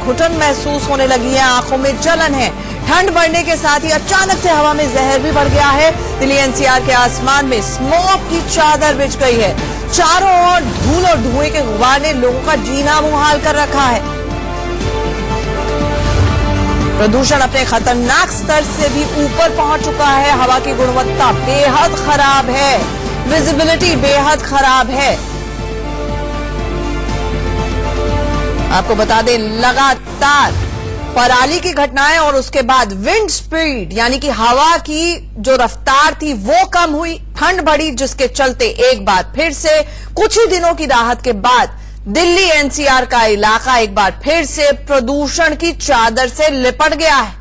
घुटन महसूस होने लगी है, आंखों में जलन है। ठंड बढ़ने के साथ ही अचानक से हवा में जहर भी बढ़ गया है। दिल्ली एनसीआर के आसमान में स्मॉग की चादर बिछ गई है। चारों ओर धूल और धुएं के गुबार ने लोगों का जीना मुहाल कर रखा है। प्रदूषण अपने खतरनाक स्तर से भी ऊपर पहुंच चुका है। हवा की गुणवत्ता बेहद खराब है, विजिबिलिटी बेहद खराब है। आपको बता दें, लगातार पराली की घटनाएं और उसके बाद विंड स्पीड यानी कि हवा की जो रफ्तार थी वो कम हुई, ठंड बढ़ी, जिसके चलते एक बार फिर से कुछ ही दिनों की राहत के बाद दिल्ली एनसीआर का इलाका एक बार फिर से प्रदूषण की चादर से लिपट गया है।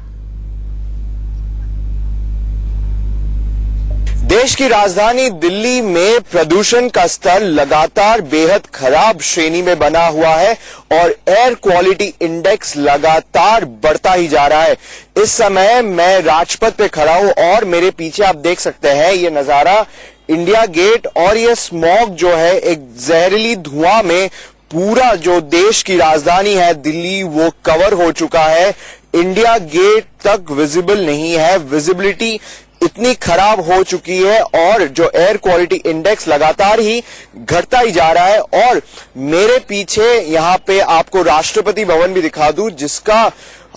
देश की राजधानी दिल्ली में प्रदूषण का स्तर लगातार बेहद खराब श्रेणी में बना हुआ है और एयर क्वालिटी इंडेक्स लगातार बढ़ता ही जा रहा है। इस समय मैं राजपथ पे खड़ा हूं और मेरे पीछे आप देख सकते हैं ये नजारा इंडिया गेट, और ये स्मॉग जो है एक जहरीली धुआं में पूरा जो देश की राजधानी है दिल्ली वो कवर हो चुका है। इंडिया गेट तक विजिबल नहीं है, विजिबिलिटी इतनी खराब हो चुकी है और जो एयर क्वालिटी इंडेक्स लगातार ही घटता ही जा रहा है। और मेरे पीछे यहां पे आपको राष्ट्रपति भवन भी दिखा दूं, जिसका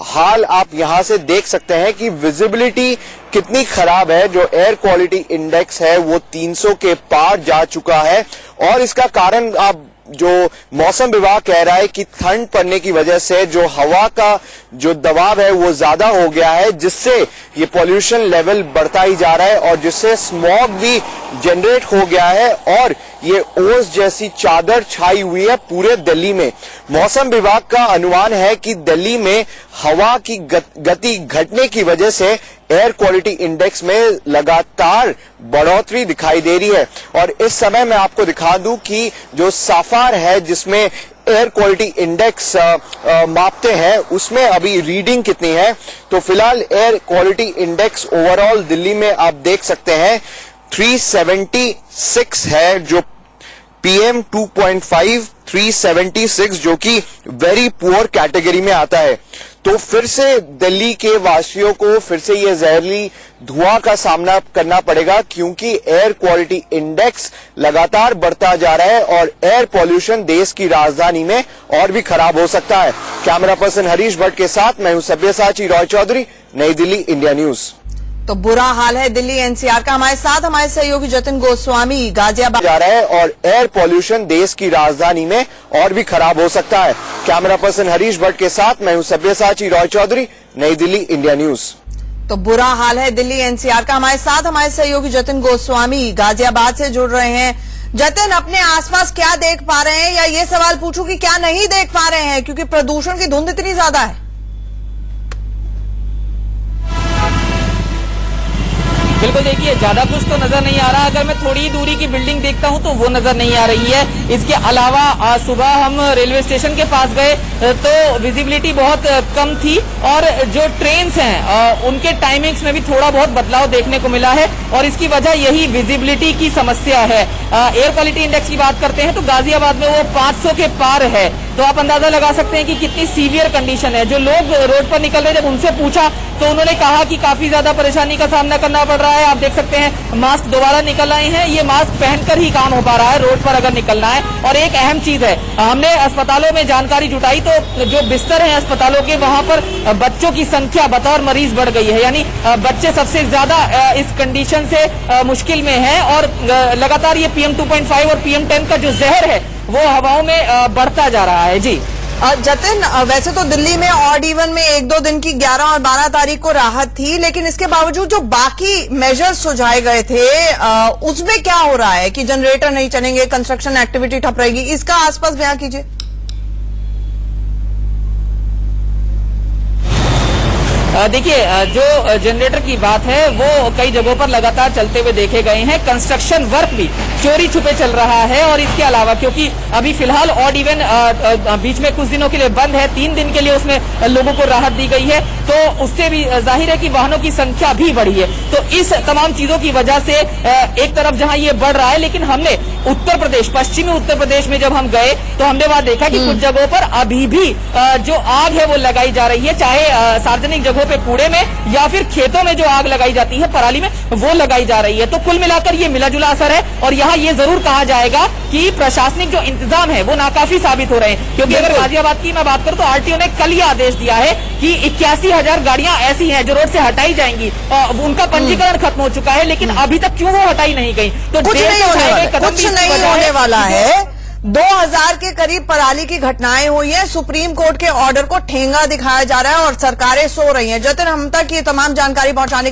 हाल आप यहां से देख सकते हैं कि विजिबिलिटी कितनी खराब है। जो एयर क्वालिटी इंडेक्स है वो 300 के पार जा चुका है और इसका कारण आप जो मौसम विभाग कह रहा है कि ठंड पड़ने की वजह से जो हवा का जो दबाव है वो ज्यादा हो गया है, जिससे ये पॉल्यूशन लेवल बढ़ता ही जा रहा है और जिससे स्मॉग भी जनरेट हो गया है और ये ओस जैसी चादर छाई हुई है पूरे दिल्ली में। मौसम विभाग का अनुमान है कि दिल्ली में हवा की गति घटने की वजह से एयर क्वालिटी इंडेक्स में लगातार बढ़ोतरी दिखाई दे रही है। और इस समय मैं आपको दिखा दूं कि जो साफार है जिसमें एयर क्वालिटी इंडेक्स मापते हैं उसमें अभी रीडिंग कितनी है। तो फिलहाल air quality index overall Delhi में आप देख सकते हैं 376 है, जो PM 2.5 376 जो कि वेरी पुअर कैटेगरी में आता है। तो फिर से दिल्ली के वासियों को फिर से ये जहरीली धुआं का सामना करना पड़ेगा, क्योंकि एयर क्वालिटी इंडेक्स लगातार बढ़ता जा रहा है और एयर पॉल्यूशन देश की राजधानी में और भी खराब हो सकता है। कैमरा पर्सन हरीश भट्ट के साथ मैं हूं सब्यसाची रॉय चौधरी, नई दिल्ली, इंडिया न्यूज। तो बुरा हाल है दिल्ली एनसीआर का। हमारे साथ हमारे सहयोगी जतिन गोस्वामी गाजियाबाद जा रहा है और एयर पॉल्यूशन देश की राजधानी में और भी खराब हो सकता है। कैमरा पर्सन हरीश भट्ट के साथ मैं हूं सब्यसाची रॉय चौधरी, नई दिल्ली, इंडिया न्यूज। तो बुरा हाल है दिल्ली एनसीआर का। हमारे साथ हमारे सहयोगी जतिन गोस्वामी गाजियाबाद से जुड़ रहे हैं। जतिन, अपने आसपास क्या देख पा रहे हैं, या ये सवाल पूछूं कि क्या नहीं देख पा रहे हैं, क्योंकि प्रदूषण की धुंध इतनी ज्यादा है। बिल्कुल, देखिए ज्यादा कुछ तो नजर नहीं आ रहा। अगर मैं थोड़ी दूरी की बिल्डिंग देखता हूं तो वो नजर नहीं आ रही है। इसके अलावा आज सुबह हम रेलवे स्टेशन के पास गए तो विजिबिलिटी बहुत कम थी और जो ट्रेन्स हैं उनके टाइमिंग्स में भी थोड़ा बहुत बदलाव देखने को मिला है और इसकी वजह यही विजिबिलिटी की समस्या है। एयर क्वालिटी इंडेक्स की बात करते हैं तो गाजियाबाद में वो 500 के पार है। तो आप अंदाजा लगा सकते हैं कि कितनी सीवियर कंडीशन है। जो लोग रोड पर निकल रहे, जब उनसे पूछा तो उन्होंने कहा कि काफी ज्यादा परेशानी का सामना करना पड़ रहा है। आप देख सकते हैं मास्क दोबारा निकल आए हैं, ये मास्क पहनकर ही काम हो पा रहा है रोड पर अगर निकलना है। और एक अहम चीज है, हमने अस्पतालों में जानकारी जुटाई तो जो बिस्तर हैं अस्पतालों के, वहां पर बच्चों की संख्या बतौर मरीज बढ़ गई है, यानी बच्चे सबसे ज्यादा इस कंडीशन से मुश्किल में है और लगातार ये PM 2.5 और PM 10 का जो जहर है वो हवाओं में बढ़ता जा रहा है। जी जतिन, वैसे तो दिल्ली में ऑड इवन में 1-2 दिन की 11 और 12 तारीख को राहत थी, लेकिन इसके बावजूद जो बाकी मेजर्स सुझाए गए थे उसमें क्या हो रहा है कि जनरेटर नहीं चलेंगे, कंस्ट्रक्शन एक्टिविटी ठप रहेगी, इसका आसपास बयां कीजिए। देखिए जो जनरेटर की बात है वो कई जगहों पर लगातार चलते हुए देखे गए हैं। कंस्ट्रक्शन वर्क भी चोरी छुपे चल रहा है और इसके अलावा क्योंकि अभी फिलहाल ऑड इवन बीच में कुछ दिनों के लिए बंद है, 3 दिन के लिए उसमें लोगों को राहत दी गई है, तो उससे भी जाहिर है कि वाहनों की संख्या भी बढ़ी है। तो इस तमाम चीजों की वजह से एक तरफ जहां ये बढ़ रहा है, लेकिन हमने उत्तर प्रदेश, पश्चिमी उत्तर प्रदेश में जब हम गए तो हमने वहां देखा कि कुछ जगहों पर अभी भी जो आग है वो लगाई जा रही है, चाहे सार्वजनिक जगहों पे कूड़े में या फिर खेतों में जो आग लगाई जाती है पराली में, वो लगाई जा रही है। तो कुल मिलाकर ये मिला जुला असर है और यहाँ ये जरूर कहा जाएगा कि प्रशासनिक जो इंतजाम है वो नाकाफी साबित हो रहे हैं। क्योंकि अगर गाजियाबाद की मैं बात करूं तो आरटीओ ने कल ही आदेश दिया है कि 81,000 गाड़ियां ऐसी हैं जो रोड से हटाई जाएंगी, उनका पंजीकरण खत्म हो चुका है, लेकिन अभी तक क्यों वो हटाई नहीं गई? तो कुछ नहीं होने वाला है। 2000 के करीब पराली की घटनाएं हुई हैं, सुप्रीम कोर्ट के ऑर्डर को ठेंगा दिखाया जा रहा है और सरकारें सो रही हैं। जतिन, हम तक ये तमाम जानकारी पहुंचाने के